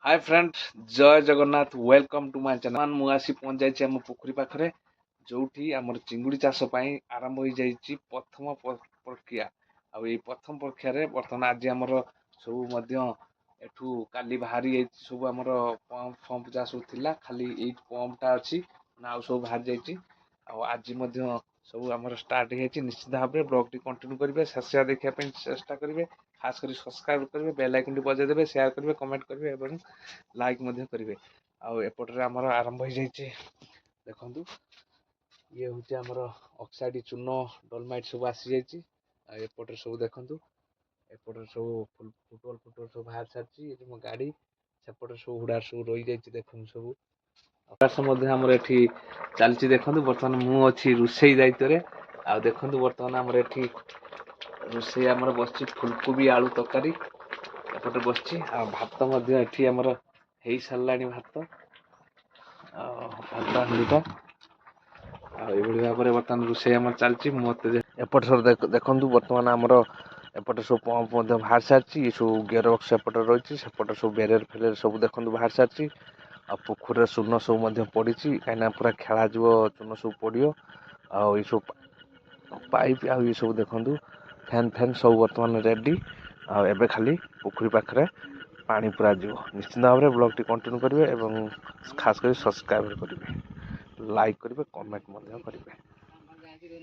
Hi friend, Jai Jagannath. Welcome to my channel. मु आसी पहुंच जाइए आम पोखरी पाखरे जोठी आमर चिंगुड़ी चाष आरंभ हो जाइए प्रथम प्रक्रिया। प्रथम प्रक्रिया रे बर्तमान आज आमर सब एठू काली बाहरी सब आमर पंप फंप जहाँ सब थिला खाली ये पंपटा अच्छी ना सब बाहर जाइए। आज सब आमर स्टार्ट हो निश्चित भाव में ब्लॉग टी कंटिन्यू करेंगे शेष देखा चेष्टा करेंगे। खास कर सब्सक्राइब करेंगे, बेल आइकन बजाई देवे, शेयर करेंगे, कमेंट करेंगे, लाइक करेंगे। आउपटे आमर आरंभ हो जाइए। देखु ये हूँ आमर ऑक्साइड चून डोलमाइट सब आसी जाइए। एपटे सब देखु एपटे सब फुटबल फुटबल सब बाहर सारी मो गाड़ी सेपटे सब हुडार सब रही जाइए। देखु सब आमर ये चलती देखु बर्तमान मु अच्छी रोषे दायित्व रे। आ देखु बर्तमान आमर ये रोषे आमर बस फुलकोबी आलू तरकारी एपटे बस भात ये आमर हो सारा भात भात हांडीटा ये भाव में बर्तमान रोषे आम चलती। मत एपटे सब देखु बर्तमान आमर एपटे सब पंप बाहर सारी ये सब गियर बक्स एपटे रही सेपटे सब बेरियर फेरियर सब देखु बाहर सारी। आ पोखर चून सब पड़ी कहीं पूरा खेल चून सब पड़ो। आ सब पाइप आ सब देखु फैन फैन सब बर्तमान रेडी। आबे खाली पोखरी पाखे पानी पूरा जीव। निश्चित भाव में ब्लॉग टी कंटिन्यू करेंगे और खास कर सब्सक्राइब करेंगे, लाइक करेंगे, कमेंट करेंगे।